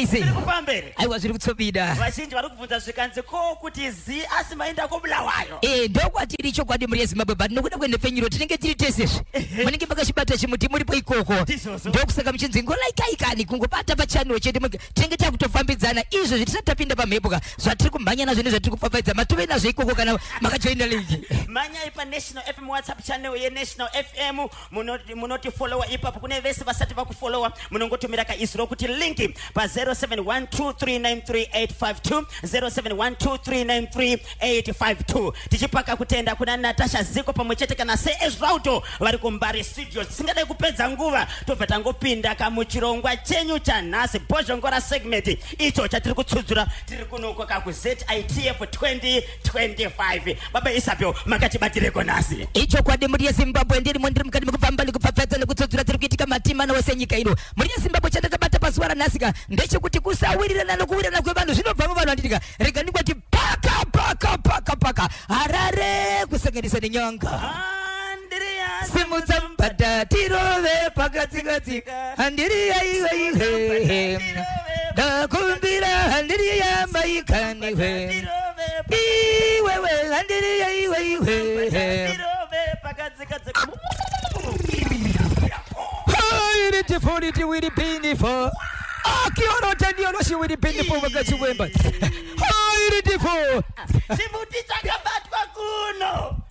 seise kupambere aiwa zviri kutsobida vazhinji vari kubvunza zvikanzi ko kuti zi asimaenda kubulawayo ndokwatiri chokwadi muri yeZimbabwe but nokuda kwendepfenyuro tinenge tiri tesezve munenge makashibata chimuti muripo ikoko ndokusaka muchinzi ngolaikaikani kungobata pachanelo chete tinenge takutofambidzana izvo zvitisati tapinda pamhepo zvatiri kumhanya nazvo nezvatiri kupfapfaidza matove nazvo ikoko kana makajoina ligi mhanyai paNational FM WhatsApp channel yeNational FM munoti followa ipapo kune vese vasati vakufollowa munongotumira kaiziro kuti linki pa 0712393852 0712393852 tichipaka kutenda kuna Natasha Ziko pamwe chete kana Ezrauto vari kuMbari Studios singadai kupedza nguva tobva tangopinda kamuchirongwa chenyu chanhasi bozhongora segment icho chatiri kutsudzura tiri kunoko kakuZITF 2025 baba Isabel makatibatireko nasi icho kwadi muri yeZimbabwe ndiri mukati mukufamba nekupfapfadza nekutsudzura tiri kuitika matima wese nyika ino muri yeZimbabwe chandakabata pazuva ranhasika ndechekuti kusawirirana nokuwirirana kwevanhu zvinobva muvanhu vanditika rega ndikwati paka Harare kusanganisa nenyanga simudza mbada tirove pakatsikatsika handiri yaiwaiwe ndakumbira handiri yamaikaniwe iwewe handiri yaiwaiwe Beautiful, really beautiful. Kioro Daniel, she will be beautiful. Beautiful. Simuti chakabatwa kuno.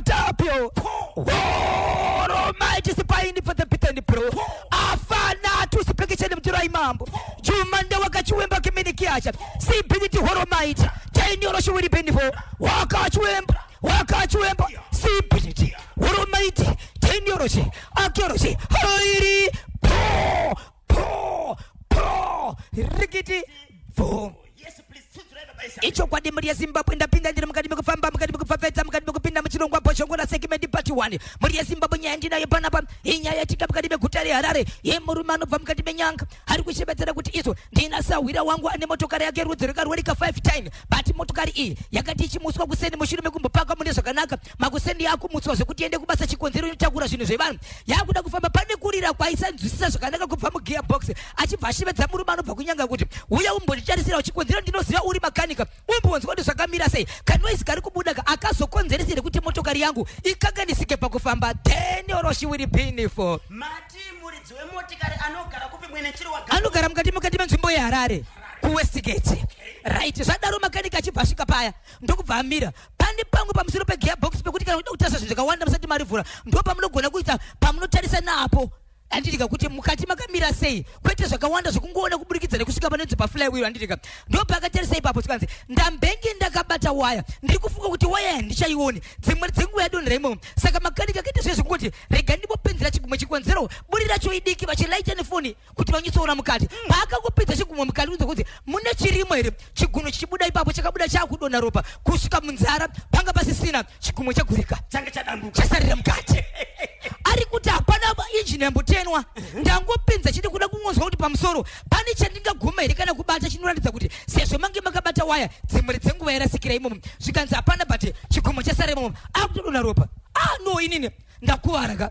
Tapio. Oh, mighty spine for the pitani pro. Afana tu sipekechene mturai mambo. Jumande wakachuemba kimini kiacha. Sipiniti horo mighty. Daniel, she will be beautiful. Wakachuemba. Sipiniti horo mighty. Daniel, akioroshi. Hairi. Po. Rikiti. Boom. Icho kwa dimuri ya Zimbabwe ndapinda ndiri mukati mukufamba mukati mukufafedza mukati mukupinda muchirongwa boshongora segment part 1 muri ya Zimbabwe nyaya ndinayo panapa inyaya yatika mukati meguta reHarare yemurume anobva mukati menyanga ari kuchebedzera kuti izvo ndinasahwira wangu ane motokari yake rudzi rwekarwerika 5 time but motokari iyi yakati ichimuswa kuseni mushure mekumbopaka mune zvakanaka makuseni yakumutswa zvekuti ende kubasa chikonzero inotakura zvinhu zvevanhu yakuda kufamba pane kurira kwaisanzwisisa zvakanaka kubva mugearbox achibva achibedza murume anobva kunyanga kuti uya umbonditarisira chikonzero ndinoziva uri makanika umbonzwa kuti zvakamira sei kanoisi kari kubuda akazokonzeresere kuti motokari yangu ikanganisike pakufamba then oroshi will be for mati muridzi wemotikari anogara kupi mwene chiri waga anogara mukati menzvimbo yeHarare kuWestgate right zvadaro makanika achibva asvika paya ndokubva amira pane pamwe pamusoro pegearbox pekuti kana uda kutarisa zvinhu zvakawanda musati marivhura ndo pamunogona kuita pamunotarisa napo anditika kuti mukati makamira sei kwete zvakawanda zvokungoona kuburikidza nekusvika panonzi paflywheel anditika ndo pakatarisa ipapo tikanzi ndambenge ndakabata waya ndiri kufunga kuti waya handichaione dzimwe dzenguva yadonhera imomo saka makanika kaita zvezvekungoti rega ndibopenzera chigumwe chikonzero buri racho idiki vachilaita nefoni kuti vanyatsoona mukati paakangopedza chigumwe mukati kunze kuti mune chirimo here chigumwe chichibuda ipapo chakabuda chaakudonha ropa kusvika munzara panga pasisina chigumwe chagurika changa chadambuka chasarira mukati ari kuti hapana injini yambotenwa ndangopinza chiri kuda kungonzwa kuti pamusoro pane chandingaguma here kana kubata chinoratidza kuti sezvo mange makabata waya dzimwe dzenguva yarasikira imomo zvikanzi hapana but chigumwe chasara imomo akutodonha ropa no inini ndakuvaraka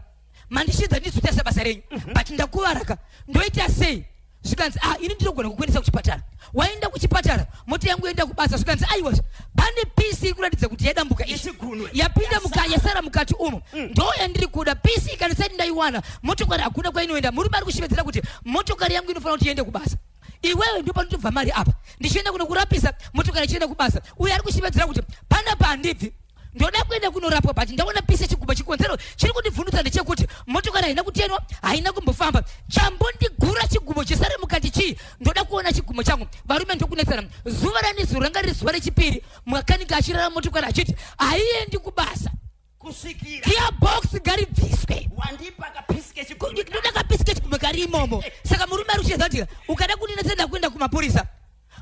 mandishidza ndizotarisa basa renyu but ndakuvaraka ndoita sei zvikanzi ini ndinogona kukuendesa kuchipatara waenda kuchipatara moto yangu yoenda kubasa zvikanzi aiwa pane pisi kuratidza kuti yadambuka ichi yapinda mukati yasara mukati umo ndo yandiri kuda pisi ikanisati ndaiwana motokari hakuna kwainoenda murume ari kushevedzera kuti motokari yangu inofanira kuti iende kubasa iwewe ndipo panotobva mari apa ndichienda kuno kurapisa motokari ichienda kubasa uye ari kushevedzera kuti panapa handibvi ndoda kuenda kunorapwa but ndaona pisi chigumwe chikonzero chiri kundivhunutsa ndechekuti motokari haina kutenwa haina kumbofamba chambondigura chigumwe chisare mukati chii ndoda kuona chigumwe changu varume ndokunetsana zuva ranizuro ranga riri zuva rechipiri makanika achirara motokari achiti haiendi kubasa kusvikira gearbox garibviswe wandipa kapisike chigumwe ndoda kapisike chigumwe kari imomo saka murume ari kuchedza kuti ukada kundinetsenda kuenda kumapurisa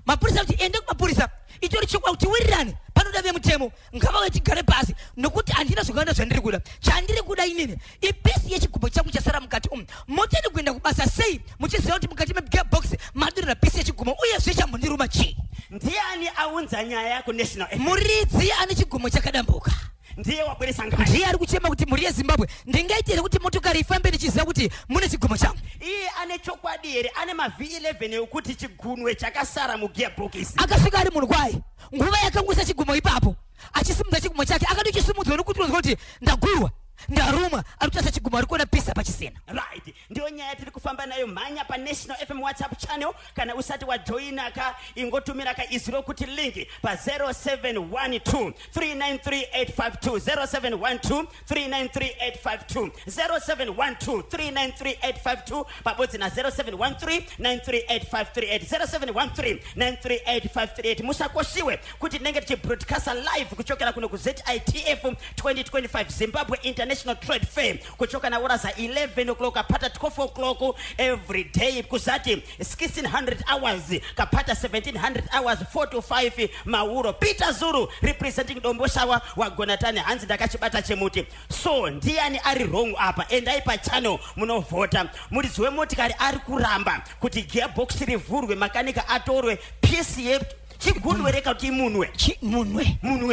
mapurisa kuti ende kumapurisa itori chokwa kuti wirirane panoda vemutemo ngava tigare pasi nokuti handina zvakawanda zvandiri kuda chandiri kuda inini ipisi yechigumwe changu chasara mukati umu moteni kuenda kubasa sei muchiziva kuti mukati megearbox madurira pisi yechigumwe uyezve chambondiruma chii ndiani aunza nyaya kuNational FM muridzi ane chigumwe chakadambuka ndiye wabweresa ngani ndiye ari kuchema kuti muri yeZimbabwe ndingaitire kuti motokari ifambe ndichiziva kuti mune chigumwe changu iye ane ane chokwadi here ane V11 ekuti chigunwe chakasara mugearbox akasvika ari munhu kwaye nguva yakangwisa chigumo ipapo achisimudza chigumo chake akadochisumudzwa nokuti unzwa kuti ndagurwa ndaruma ari kutasa chigumo ari kuona pisa pachisena. Right, ndiyo nyaya tiri kufamba nayo. Mhanya pa National FM WhatsApp channel kana usati wajoina ka ingotumira ka iziro kuti link pa 0712 393852 0712 393852 0712 393852 pabodzi na 0713 938538 0713 938538. musakoshiwe kuti tinenge tichibroadcasta live kuchokera kuno ku ZITF 2025 Zimbabwe International Trade Fair kuchoka na ora za 11 o'clock kapata 12 o'clock every day kuzati 1600 hours kapata 1700 hours 4 to 5 mauro. Peter Zulu representing Domboshawa wa Gonatani hanzi ndakachibata chemuti. So ndiani ari wrong apa endai pa channel munovota murizwe motikari ari kuramba kuti gearbox rivhurwe makanika atorwe PCF chigunwe reka kuti munwe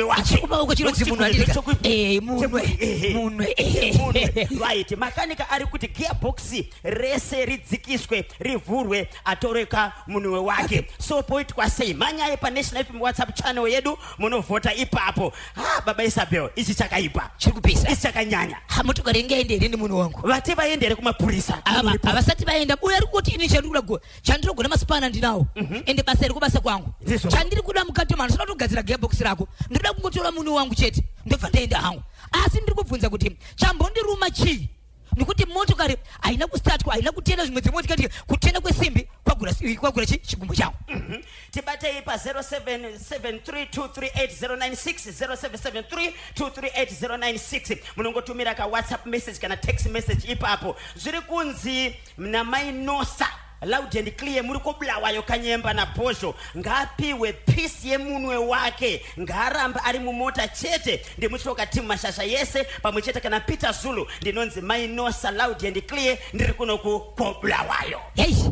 wache kuba uko chirodzi munhu andika munwe right. makanika ari kuti gearbox rese ridzikiswe rivhurwe atoreka munwe wake. So point kwa sei manya pa National FM WhatsApp channel yedu munovota ipapo. Baba Isabel ichi chakaipa chikupisa ichi chakanyanya. Motokari ngende ndi munhu wangu vati vaendere kumapurisa avasati vaenda uya ari kuti ini chandirogona masipana ndinawo ende basa riri kubasa kwangu chandiri kuda mukati mano sinoda kugadzira gearbox rako ndoda kungotora munhu wangu chete ndobva ndaenda hangu. Asi ndiri kubvunza kuti chambondiruma chii nikuti motokari haina kustartwa haina kutenda zvimwe dzimotikati kutenda kwesimbi kwagura chigumbo changu. Tibate pa 0773238096 0773238096 munongotumira ka WhatsApp message kana text message ipapo. Zviri kunzi mna mainosa loud and clear muri kobulawayo kanyemba na posho ngapiwe peace yemunwe wake ngaramba ari mumota chete ndimuchoka timu mashasha yese pamwe chete kana Peter Zulu ndinonzi mainosa loud and clear ndiri kuno kobulawayo. Yes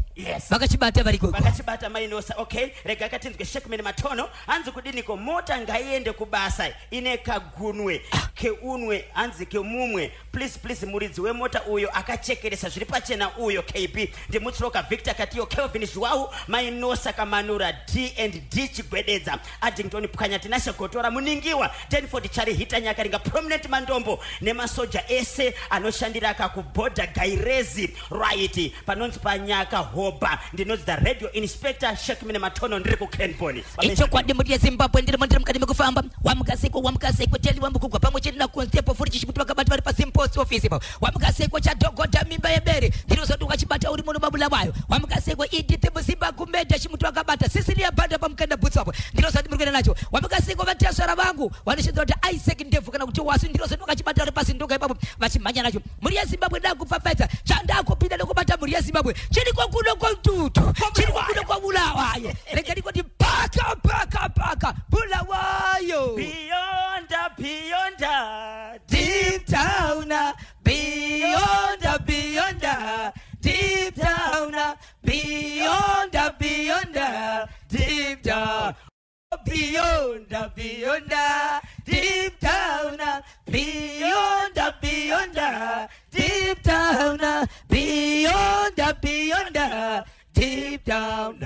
vakachibata variko vakachibata mainosa. Okay, rega katinzwe Shekmeni Matono anzi kudiniko mota ngaiende kubasa ine kagunwe keunwe anzi kemumwe please muridzi wemota uyo akachekeresa zviri pachena uyo KP ndimuchoka Victor Katiyo Kelvin Joao mainosa kamanura D&D chigwededza Addington Pukanya tinasha kotora muningiwa 1040 chari hita nyakaringa prominent mandombo nemasoja ese anoshandira kakuboda gairezi right panonzi panyaka hoba ndinonzi the radio inspector Shekmeni Matono ndiri ku Kenponi. Icho kwadi muri Zimbabwe ndiri mukati mekufamba wamukaseko teli wambukugwa pamwe chete na constable for chichiputi vakabati vari pa Post Office pa wamukaseko cha dogota mimba yebere ndinozoti ukachibata uri muno mabula wayo wamukaseko idite musimba kumeda chimuti wakabata Sicilia banda pamukanda butsapo ndinozoti muri kuenda nacho wamukaseko vatasara vangu vanoshinzira kuti Isaac Ndevu kana kuti wasu ndinozoti ukachibata uri pasi ndoga ipapo vachimhanya nacho muri Zimbabwe ndakupfapfaidza chandakupinda nekubata muri Zimbabwe chiri kwakuno kwantutu chiri kwakuno kwabulawayo rega ndikoti paka bulawayo beyond deep down beyond deep down beyond deep down beyond deep down beyond deep down beyond deep down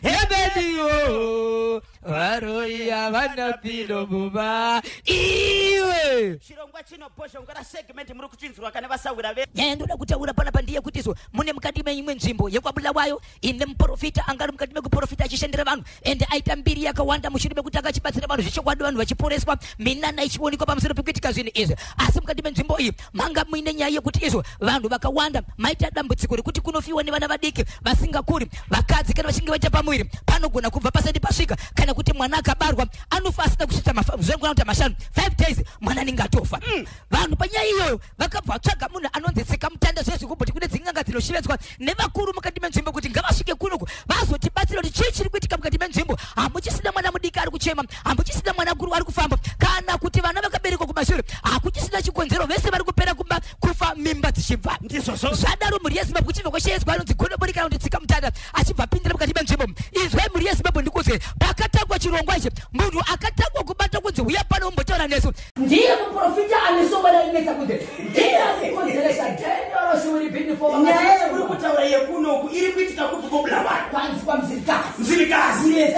ebedio varoya vana pilo buba iwe chirongwa chino posho ngara segment muri kuchinzwa kana vasawira ve ndoda kutaura pana pandiye kuti izvo mune mukati meimwe nzvimbo yekwabulawayo ine muprofita angari mukati mekuprofita achishandira vanhu ende aita mbiri yakawanda mushure mekuti akachibatsira vanhu zvichokwadi vanhu vachiporeswa minana ichionekwa pamusoro pekuitika zvinhu izvi. Asi mukati menzvimbo iyi manga muine nyaya yekuti izvo vanhu vakawanda maita dambudziko rekuti kunofiwa nevana vadiki vasingakuri vakadzi kana vachinge vaita pamuviri panogona kubva pasati pasvika kana kuti mwana akabarwa anofa asina kusvitsa zvenogona kuti 5 days mwana anenge atofa. Vanhu panyaya iyoyo vakabva vatsvaga munhu anonzi Tsikamutanda zvezvekubhuti kune dzin'anga dzinoshevedzwa nevakuru mukati menzvimbo kuti ngavasvike kunoku vazotibatsira kuti chii chiri kuitika mukati menzvimbo. Hamuchisina mwana mudiki ari kuchema, hamuchisina mwana guru ari kufamba, kana kuti vana vakaberekwa kumashure hakuchisina chikonzero, vese vari kupera kufa mimba dzichibva. Zvadaro mhuri yeZimbabwe kuchibva kwashevedzwa anonzi Godobori kana kuti Tsikamutanda achibva apindira mukati menzvimbo. Izwai mhuri yeZimbabwe ndikuze pakatangwa chirongwa ichi munhu akatangwa kubata kunzi uya pano umbotaura nesu ndiye muprofita anesongana inetsa kunze ndiye anokonzeresa dendoro yose uri bini for nyaya uri kutaura yekuno ku iri kuitika kuti kobulawa kwanzi kwa mzirikazi mzirikazi yes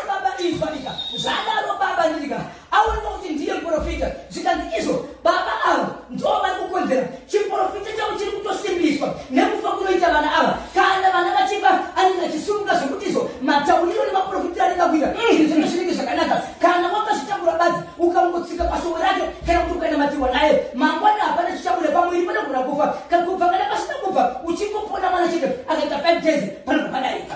baba izvanika zvadaro baba ndika aona kuti ndiye muprofita zvikanzi izvo baba ava ndo vari kukonzera chiprofita chavo chiri kutosimbiswa nekufa kunoita vana ava kana vana vachiva anenge achisunga zvokuti izvo matauriro nemaprofita anenge akuita izvi zvino zvinenge zvakanaka kana wakazvitakura badzi ukangotsika pasoro rake kana kuti ukainamatiwa naye mangwana hapana chichakure pamwiri pane kuna kufa kakubva kana pasina kubva uchingopona mwana chete akaita 5 days panobva padarika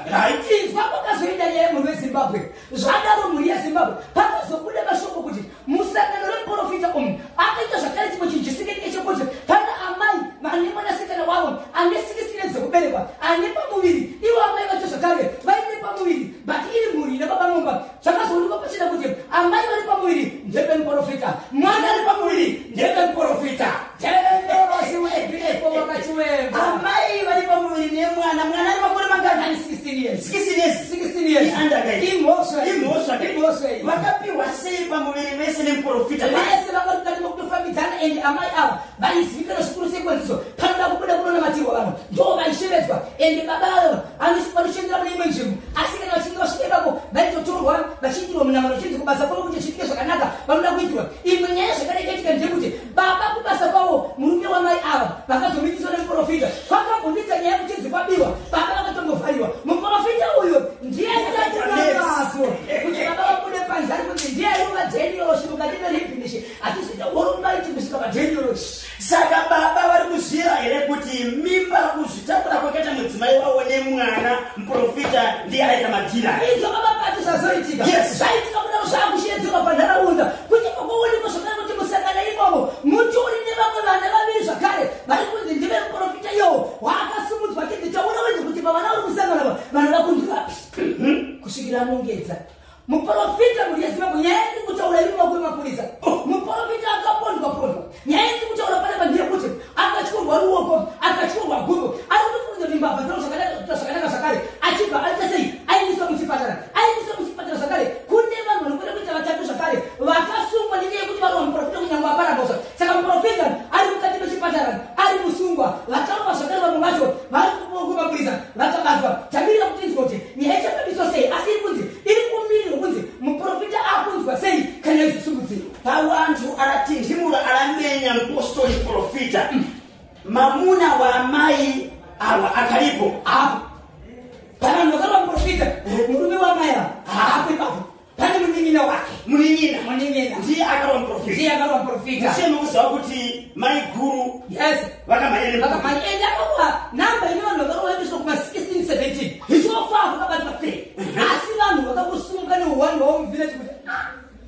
inzwa kwakazoenda nyaya yemunhu wezimbabwe zvadaro mhuri yezimbabwe pakazobuda mashoko kuti musangano reprofita umu akaita zvakare chimwe chinhu chisingaitike chekuti pana amai vane mwanasikana wavo ane 16 dzekuberekwa ane pamuviri ivo amai vacho zvakare vaine pamuviri but iri mhuri ine baba mumba zvakazoonekwa pachina kuti amai vari pamuviri ndepemuprofita mwana ari pamuviri ndepemuprofita amai vari pamuviri nemwana mwana ari makore mangani 16 years 16 years imhosva vakapiwa sei pamuviri vese nemuprofita vese vakarukati mokutofambidzana ende amai ava vaizivikana zvikuru sekwenziso panoda kubuda kunonamatiriwa vanhu ndo vaishevedzwa ende baba ava vanoshandira mune imwe nzvimbo asi kana vachinge vasvika ipapo vaitotorwa vachiitirwa munamano chinzi kubasa kwavo kuti zviitike zvakanaka vanoda kuitirwa imwe nyaya zvakada ikaitika ndeyekuti baba kubasa kwavo murume wamai ava vakazomikiswa nemuprofita kwakambondidza nyaya yekuchinzi kwabiwa baba vakatombovhariwa muprofita uyo ndiye akatiranazo kuti baba vabude panze ari kuti ndiye aiva genealogy mukati meribhinishi atizoita hurumbaiti kusvika pagenealogy saka baba vari kuzvira here kuti mimba kuzvitakura kwakaita mudzimai wavo nemwana muprofita ndiye aita madhira izvo baba pati zvazoitika zvaitika kudaro zvaakushedzerwa panharaunda kuti kwakuonekwa zvakare kuti musangana imomo mutori nevamwe vana vaviri zvakare vari kunzi ndive muprofita iyowo waakasimudzwa chiti chaona wenzi kuti pavana uri kusangana vanhu vakundirapi kusvikira anongedza muprofita muri yezimbabwe nyaya iri kutaura iri mumaoko emapurisa muprofita akapondwa nyaya iri kutaura panapa ndeyekuti akatyorwa ruoko akatyorwa gumbo ari kutofunza mimbavha zvaro zvakanaka zvakare achibva aita sei ainiswa muchipatara zvakare kune vanhu vanokwenda kuita vatatu zvakare vakasungwa nenyaya yekuti vari vamuprofita kunyange aparambozva saka muprofita ari mukati mechipatara ari musungwa vakarova zvakare vamwe vacho vari kumaoko emapurisa vakabatwa tamirira kutinzwa kuti nyaya ichafambiswa sei asi iri kunzi iri kumirirwa kunzi muprofita akunzwa sei kana izvisumudziro pavantu aratindimura aramenya mupostori profita mamuna wamai ava akaripo apo pavanhu vakarova muprofita murume wamai ava haapo ipapo pane munin'ina wake munin'ina ndiye akarova muprofita semekuziva kuti mai guru yes vakamhanya ende akarova namba ine vanhu vakarova endeswa kuma 16-17 ichofaa vakabatwa 3 asi vanhu vakakusunga neuhwani hwavo muvhileji kuti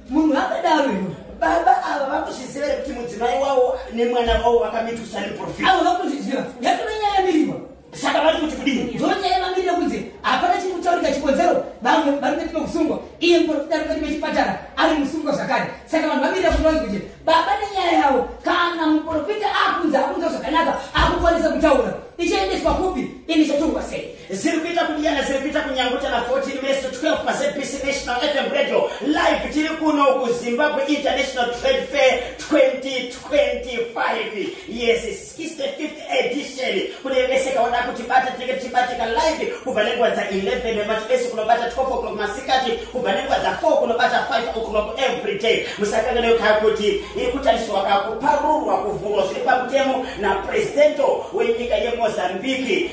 munhu akadaro iwo baba ava vakuzvizivere kuti mudzimai wavo nemwana wavo vakamitusa nemuprofita avo vakuzviziva yakona nyaya yamiriwa saka vari kuti kudini ndo nyaya yamamirira kunzi hapana chiri kutaurika chikonzero vamwe vari mukati mekusungwa iye muprofita ari mukati mechipatara ari musungwa zvakare saka vanhu vamirira kuti vanzi kuti baba nenyaya yavo kana muprofita akunza zvakanaka akukwanisa kutaura ichaendeswa kupi ini chatorwa sei ziri kuita kudiyana ziri kuita kunyangutana 14 minutes to 12 pazbc national fm radio live tiri kuno kuzimbabwe international trade fair 2025 yes 65th edition kune vese kaona kuti bata tinenge tichibatika live kubva nenguva dza 11 nemachibesi kunobata 12 o'clock masikati kubva nenguva dza 4 kunobata 5 o'clock every day musakanganeukaa kuti iri kutariswa kakuparurwa kuvhurwa zviri pamutemo napresidento wenyika yemozambiki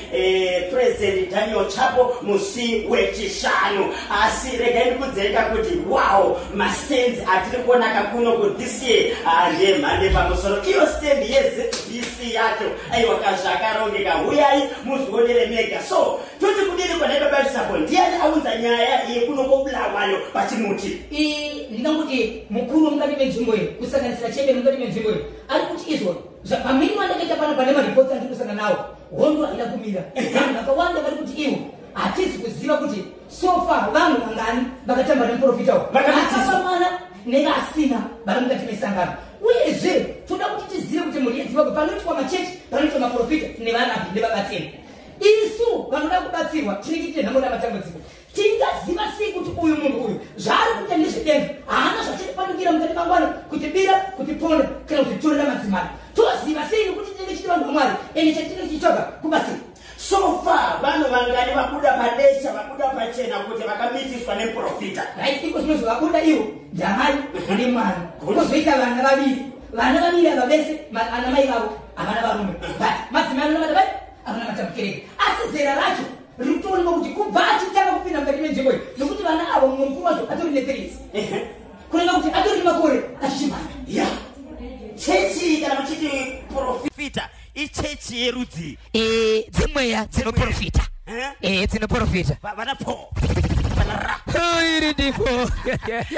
president Daniel Chapo musi wechishanu asi regai ndikudzereka kuti wow mastenzi atiri kuonaka kuno this year ndiye mhande pamusoro iyo stand yezbc yacho aiwa kazvakarongeka huyai muzvionere mega so toti kudini kwanaibabavisapo ndiani aunza nyaya yekuno kobulawayo pachimuti ndingakuti mukuru mukati menzvimbo iyi kusanganisira chebe mukati menzvimbo iyi ari kuti izvo pamini vandakaita pano pane maripoti andiri kusangana nawo hondo haina kumira vanhu vakawanda vari kuti iwo hatizi kuziva kuti sofa vanhu vangani vakatamba nemuprofitawo vakapa mwana nevasina vari mukati mesangano uyezve toda kuti tizive kuti muri yezimbabwe panoitwa machechi panoitwa maprofita nevarapi nevabatsiri isu vanoda kubatsirwa tinenge tine nhamo namatambudziko tingaziva sei kuti uyu munhu uyu zvaari kuita nezvedenga haana zvachiripanukira mukati mangwana kuti bira kuti ponda kana kuti torera madzimai toziva sei nekuti chinenge chiti vanhu vamwari ende chatine chichoka kubatsira So far vanhu vangani vabuda padesha vabuda pachena kuti vakamitiswa neprofita right iko zvino zvabuda iwo ndamai ane mwana kuzoita vana vaviri ava vese ana mai vavo havana varume madzimai anonamata havana matamukereke asi zera racho riri kutoonekwa kuti kubva achitanga kupinda mukati menzvimbo iyi nokuti vana avo mumwe mukuru wacho atori neteresi kureva kuti atori makore achichimhanya ya chechi kana muchiti profita ichechi yerudzi dzimweya dzinoprofita dzinoprofita vana po iri ndipo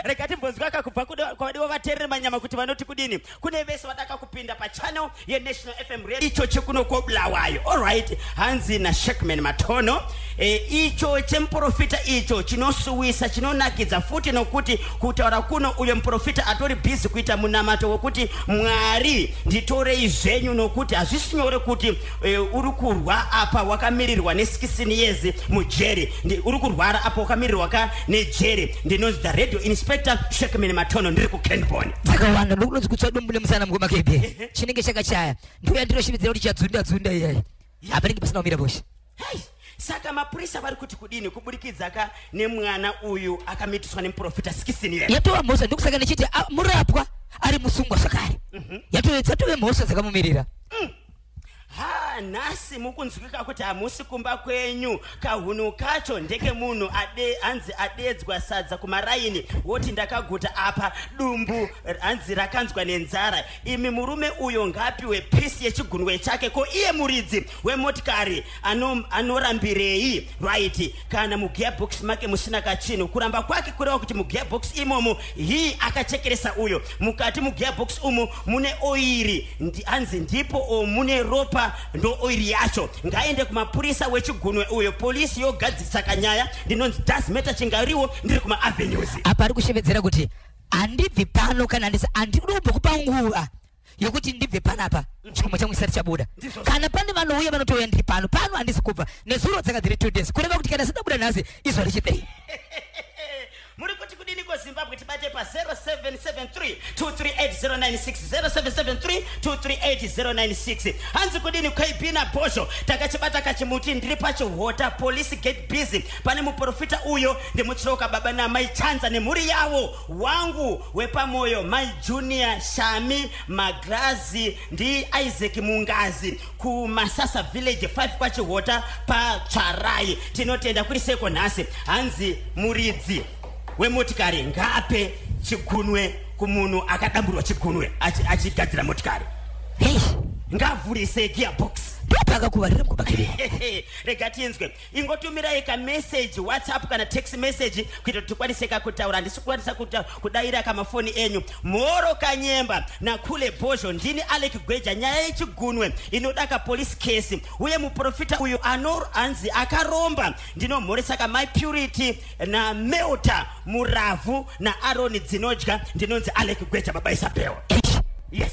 rega timbonzwa kakubva kwavadiwa vateereri manyama kuti vanoti kudini kune vese vadaka kupinda pachannel yenational fm radio icho chekuno kobulawayo alright hanzi naShackman Matono icho chemuprofita icho chinosuwisa chinonakidza futi nokuti kutaura kuno uyo muprofita atori busy kuita munamato wokuti Mwari nditorei zvenyu nokuti hazvisi nyore kuti uri kurwa apa wakamirirwa ne16 years mujeri uri kurwara apa wakamirirwa nejeri ndinonzi the radio inspector Shackman Matono ndiri kuKenbon dzakawanda ndokunonzi kutsva dumbule musana mungoma kebe chinenge chakachaya ndiuya ndinoshividzira kuti chadzunda iyayi apa nenge pasina kumira bosha saka mapurisa vari kuti kudini kuburikidza nemwana uyu akamitiswa nemuprofita 16 years yatova mhosva ndokusaka nechiti murapwa ari musungwa zvakare yatove mhosva dzakamumirira nhasi mukunzwika kuti hamusi kumba kwenyu kahunu kacho ndeke munhu hanzi adedzwa sadza kumaraini woti ndakaguta apa dumbu hanzi rakanzwa nenzara imi murume uyo ngapiwe pisi yechigunwe chake ko iye muridzi wemotikari anorambirei right kana mugearbox make musina kachino kuramba kwake kureva kuti mugearbox imomo hii akachekeresa uyo mukati mugearbox umo mune oiri hanzi ndipo mune ropa ndo oiri yacho ngaende kumapurisa wechigunwe uyo polisi yogadzisa kanyaya ndinonzi dasmeta chingariwo ndiri kumaavenues apa ari kushevedzera kuti handibvi pano kana handinombva kupa nguva yokuti ndibve panapa chikumwe changu chisati chabuda kana pane vanouya vanotouya ndiri pano handisi kubva nezuro dzanga dziri 2 days kureva kuti kana sitabuda nhasi izvo richi3 muri kuti kudini koZimbabwe tibate pa 0773238096 0773238096 hanzi kudini kwaibina bosho takachibata kachimuti ndiri pachihota police get busy pane muprofita uyo ndimutsiroka baba namai chanza nemhuri yavo wangu wepamoyo mai Junior Shami Maglazi ndi Isaac Mungazi kuMasasa village 5 kwachihota paCharai tinotenda kuri seko nhasi hanzi muridzi wemotikari ngape chigunwe kumunhu akadamburwa chigunwe achigadzira motikari ngavhurise gearbox ndopakakuvarira mukubakire rega tinzwe ingotumirai kamessage WhatsApp kana text message kuita kuti tikwanise kutaura handisi kukwanisa kudayira kamafoni enyu mhoro kanyemba nakule bozho ndini Alec Gweja nyaya yechigunwe inoda police case uye muprofita uyu hanzi akaromba ndinomhoresa My Purity na Melta Muravhu na Aaron Dzinodya ndinonzi Alec Gweja baba Isabel yes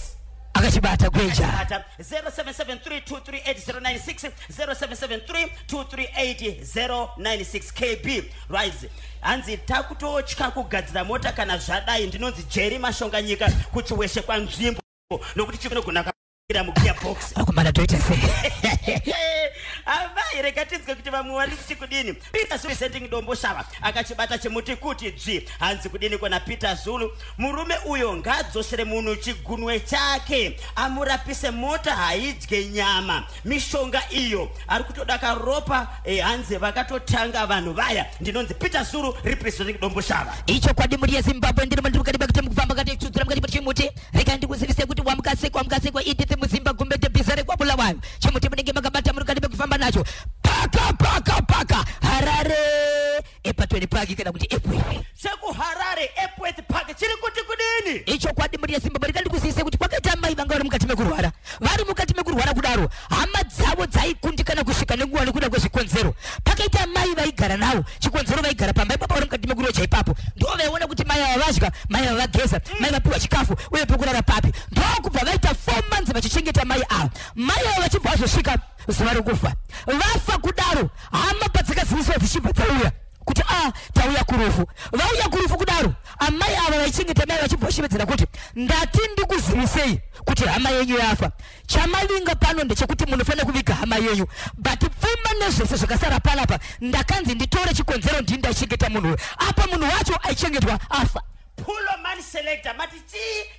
akachibata Gweja 0773238096 0773238096 KB right hanzi takutotya kugadzira mota kana zvadai ndinonzi Jerry Mashonganyika kuchiweshe kwanzvimbo nokuti chinogona mugearbox akomana toita sei avai rega tinzwe kuti vamwe vari kuti kudini Peter Zulu sending dombo shava akachibata chimuti kuti dzvi hanzi kudini kona Peter Zulu murume uyo ngadzosere munhu chigunwe chake amurapise mota haidye nyama mishonga iyo ari kutoda karopa hanzi vakatotanga vanhu vaya ndinonzi Peter Zulu representing dombo shava icho kwadi muri yeZimbabwe ndiri mandikati bakati mukufamba kati chudzira mukati pachimuti rega ndikuzivise kuti wamkasekwa idite muzimba gumbete bizare kwa bulawayo chimuti munenge makabata muri kati bekufamba nacho paka Harare epatweni paki kana kuti epwe seku Harare epwet paki chiri kuti kudini icho kwadi muri yeZimbabwe rega ndikuzivise kuti kwakaita mai vanga vari mukati mekurwara kudaro hama dzavo dzaikundikana kusvika nenguva nekuda kwezvikonzero pakaita mai vaigara navo chikonzero vaigara pamba ipapo vari mukati mekuriro chaipapo ndo vaiona kuti mai ava vadya mai ava vageza mai vapiwa chikafu uye pekurara papi ndo kubva vaita 4 months vachichengeta mai ava mai ava vachibva vazosvika zuva rokufa vafa kudaro hama padzakaziviswa dzichibva dzauya kuti tauya kurufu vauya kurufu kudaro amai ava vaichengeta mai vachibvashivedzera kuti ndati ndikuzivisei kuti hama yenyu yafa chamavinga pano ndechekuti munofanira kuviga hama yenyu but pfuma nezvese zvakasara panapa ndakanzi nditore chikonzero ndini ndaichengeta munhu apa munhu wacho aichengetwa afa. Pulo man selector mati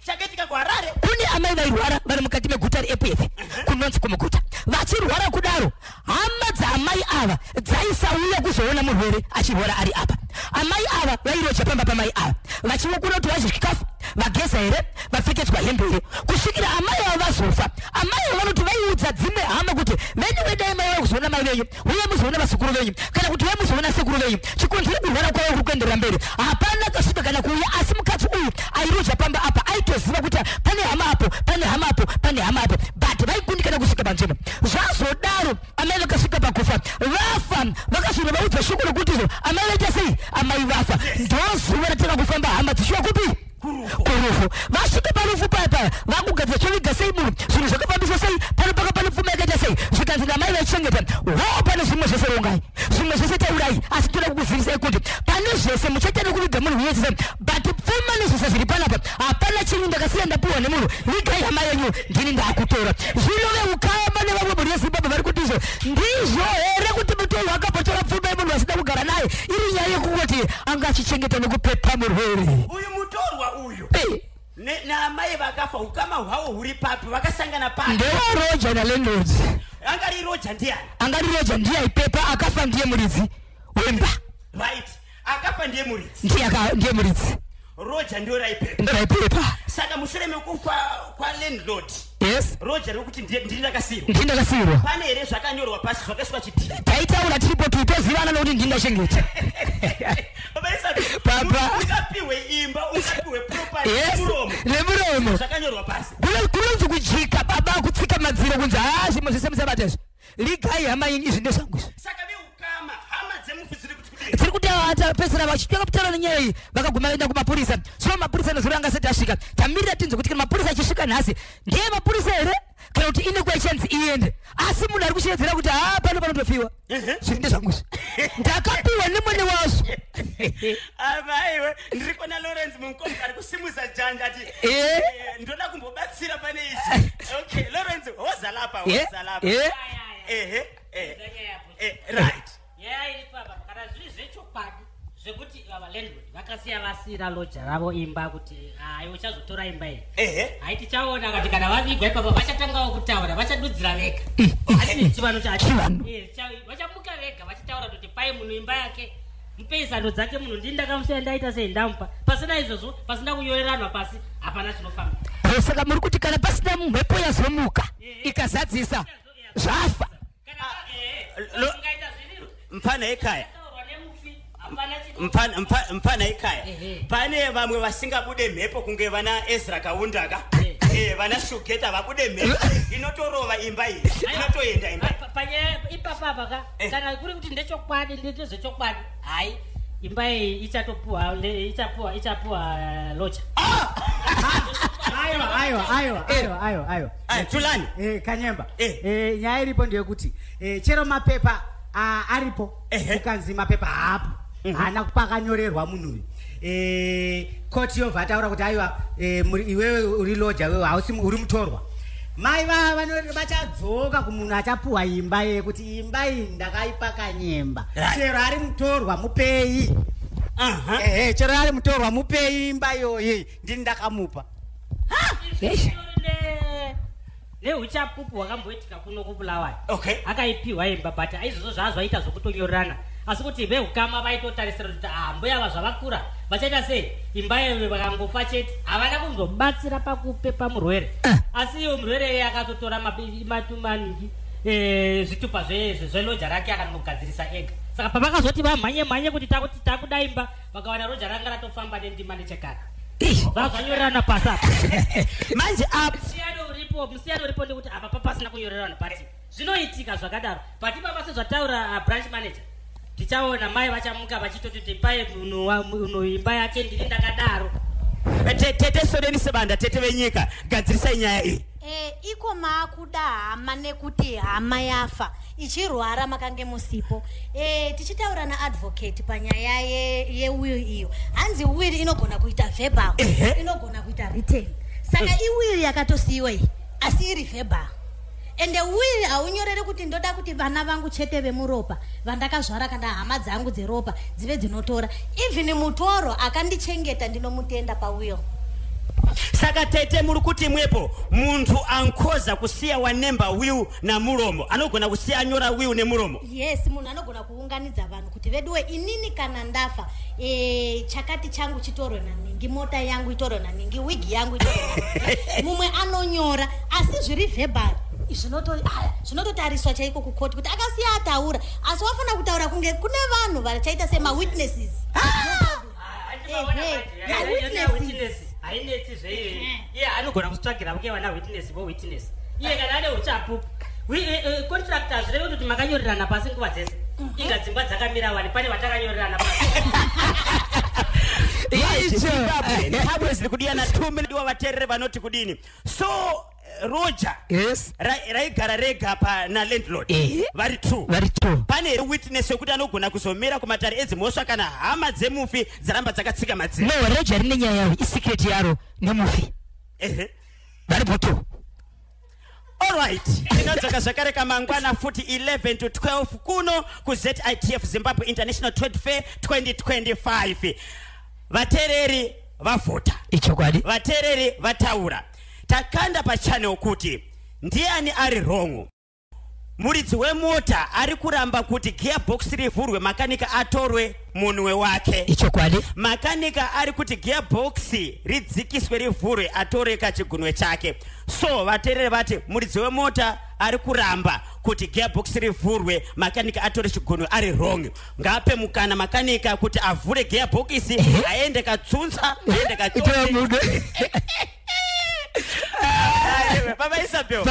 chaketika kwa Harare kune amai vairwara vari mukati meguta reEPF kunonzi kumuguta vachirwara kudaro hama dzaamai ava dzaisauya kuzoona murwere achirwara ari apa amai ava vairocha pamba pamai ava vachivokuna kuti vadye chikafu vageza here vapfekedzwa hembe here kusvikira amai ava vazofa amai ava vanoti vaiudza dzimwe hama kuti venyu vedai mai vava kuzoona mai venyu uye muzoona vasukuru venyu kana kuti vemuzoona sekuru venyu chikonzero kurwara kwavo kuri kuenderera mberi hapana kasvika kana kuuya asi mukadzi uyu airocha pamba apa aitoziva kuti pane hama apo pane hama apo pane hama apo but vaikundikana kusvika panzvimbo zvazodaro amai vakasvika pakufa vafa vakasvika vaudza shoko rokutizo amai vaita sei amai vafa ndozuva ratanga kufamba hama dzichiwa kupi kurufu vasvika parufu paya vakugadzira choviga sei munhu zvinhu zvakafambiswa sei pano paka pane pfuma yakaita sei zvikanzi namai vaichengeta pane zvimwe zvese rongai zvimwe zvese taurai asi toda kukuzivisai kuti pane zvese muchaita kuviga munhu wese but pfuma nezvese zviri panapa hapana chinhu ndakasiya ndapiwa nemunhu vigai hama yenyu ndini ndakutora zvino veukama nevamwe muri vezimbabwe vari kuti izvo ndizvo here kuti mutorwa akapotora pfuma yemunhu asina kugara naye iri nyaya yekungoti anga achichengeta nekupepa murwere uyu mutorwa uyu naamai vakafa ukama hwavo huri papi vakasangana papi ndevaroja nalandlords angari roja ndiani angari roja ndiye aipepa akafa ndiye muridzi wemba right akafa ndiye muridzi ndiye muridzi roja ndio raipepa ndaipepa saka mushure mekufa kwa landlord yes roja rokuti ndiri ndakasirwa pane here zvakanyorwa pasi zvakaiswa chidhiri taitaura tiripo titozivana nokuti ndingachengeta baba ungapiwe imba ungapiwe property nemuromo zvakanyorwa pasi kunonzi kujika baba kutsika madziro kunzi zvimwe zvese musabatezvo ligai hama yenyu izvi ndezvangu saka veukama hama dzemufi dziri kuti atapesera vachitanga kutaura nenyaya iyi vakaguma vaenda kumapurisa so mapurisa nezuro anga asati asvika tamirira tinzwe kuti kana mapurisa achisvika nhasi ndiye mapurisa here kana kuti ine kwachanzi iende asi munhu ari kushevedzera kuti pano panotofiwa zviri ndezvanguzi ndakapiwa nemwene wazvo amaiwe ndiri kona Lawrence Munkomo ari kusimusa janja ati ndoda kumbobatsira pane ichi okay Lawrence hozalapa right iri papa kana zviri zvechokwadi zvekuti valandlord vakasiya vasira loja ravo imba kuti hayi uchazotora imba iyi hayi tichaona kati kana vavigwa ipapa vachatangawo kutaura vachadudzira vega hatine chivano vachamuka vega vachitaura kuti pai munhu imba yake mupei zano dzake munhu ndini ndakamusiya ndaita sei ndamupa pasina izvozvo pasina kunyoreranwa pasi hapana chinofamba saka muri kuti kana pasina mhepo yazomuka ikazadzisa zvafa mfana ekaya mfana ekaya pane vamwe vasingabude mhepo kunge vana Ezra Kaundaka vana Shugeta vabude mhepo inotorova imba iyi inotoenda imba ipapapa kana kuri kuti ndechokwadi ndezvechokwadi hayi imba iyi ichapuwa loja aiwa tulani kanyemba nyaya iripo ndeyekuti chero mapepa aripo kukanzi mapepa hapo hana pakanyorerwa munhu koti yobva ataura kuti aiwa iwewe uri loja wewe hausi uri mutorwa mai vachadzoka kumunhu achapuwa imba yekuti imba iyi ndakaipa kanyemba chero ari mutorwa mupei chero ari mutorwa mupei imba iyoyi ndini ndakamupa neuchapupu hwakamboitika kuno kubulawayo akaipiwa imba but aizvozvo zvazvaita zvokutonyorerana asi kuti veukama vaitotarisira kuti mboya va zvavakura vachaita sei imba yeyo vakangofa chete havana kuzobatsira pakupepa murwere asi iyo murwere akatotora matumaningi zvitupa zveloja rake akanogadzirisa ega saka pavakazoti vamhanye kuti takuda imba vakawana roja ranga ratofamba nendima nechekare vazvanyorerana pasapa manje musiyano uripo ndekuti apa papasina kunyorerana pati zvinoitika zvakadaro but ipapa sezvataura branch manager tichaona mai vachamuka vachitoti pai munhu imba yake ndini ndakadaro Tete Soreni Sebanda, tete venyika, gadzirisa nyaya iyi. Iko makuda hama nekuti hama yafa ichirwara makange musipo. Tichitaura na advocate panyaya will iyo. Hanzi will inogona kuita verbal, inogona kuita written. Saka will yakatosiiwa iyi asi iri verbal. And the will aunyorere kuti ndoda kuti vana vangu chete vemuropa vandakazvara kana hama dzangu dzeropa dzive dzinotora. Even mutoro akandichengeta ndinomutenda pawill. Saka tete muri kuti mwepo muntu ankoza kusiya wanemba will na muromo anogona kusiya anyora will ne muromo. Yes, munhu anogona kuunganidza vanhu kuti veduwe inini kana ndafa chakati changu chitorwe naningi, mota yangu itorwe naningi, wigi yangu itorwe naningi. Mumwe anonyora asi zviri verbal zvinototariswa chaiko kukoti kuti akasiya ataura asi wafana kutaura kunge kune vanhu vachaita sema witnesses. Hainetsi zveiyo iye anogona kutsvagira kuke vana witness vo witness iye kana ane uchapu contractors reve kuti makanyorerana pasi nguva dzese inga dzimba dzakamira wani pane vatakanyorerana pasi. Zimbabwe ziri kudiyana 2 million vaterere vanoti kudini. So Roger, yes, raigara rega pa na landlord vari 2 pane witness yokuti anogona kuzomira kumatare edzimhosva kana hama dzemufi dzaramba dzakatsika madziro. No, Roger rine nyaya yawo isecret yaro nemufi vari 2. Alright, tinodzoka zvakare kamangwana futi 11 to 12 kuno kuZITF Zimbabwe International Trade Fair 2025. Vatereri vavhota, ichokwadi, vatereri vataura. Takanda pa channel kuti ndiani ari wrong. Muridzi wemota ari kuramba kuti gearbox rivhurwe makanika atorwe munwe wake. Ichokwadi. Makanika ari kuti gearbox ridzikiswe rivhurwe atore kachigunwe chake. So vaterere vati muridzi wemota ari kuramba kuti gearbox rivhurwe makanika atore chigunwe ari wrong. Ngape mukana makanika kuti avhure gearbox aende katsunza aende katsunza. Baba Isabel,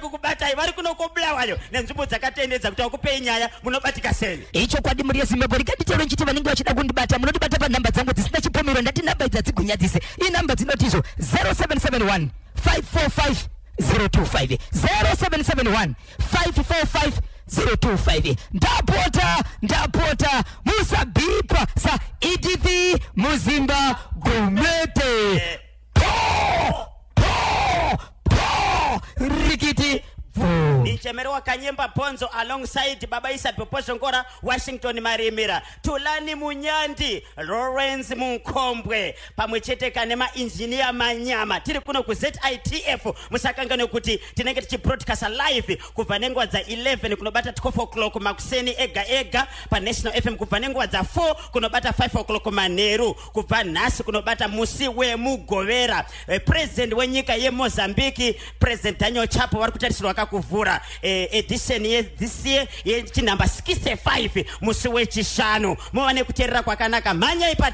kukubatai vari kunokobulawayo nenzvimbo dzakatendedza kuti wakupei nyaya munobatika seni. Ichokwadi muri Zimbabwe rikanditero nchiti vanenge vachida kundibata munondibata panhamba dzangu dzisina chipomero ndati nhamba idzi dzigunyadzise. Inhamba dzinotizvo 0771 545 025 0771 545 025. Ndapota musabipa sa ETV Muzimba Gumete. Rikiti Nichemerewa Kanyemba Ponzo alongside Baba Isabel Poshongora, Washington Marimira, Tulani Munyandi, Lawrence Munkombwe, pamwechete kanema engineer Manyama. Tiri kuno ku ZITF musakangano kuti tinenge tichi broadcast live kubva nengwa dza 11 kunobata 12 o'clock makuseni ega pa National FM, kubva nengwa dza 4 kunobata 5 o'clock manheru, kubva nhasi kunobata musi wemugovera. President wenyika yeMozambique, President Daniel Chapo vari kutarisirwa kuvhura edition this year yechinhamba 65 musi wechishanu. Muwane kuteerera kwakanaka mhanya ipa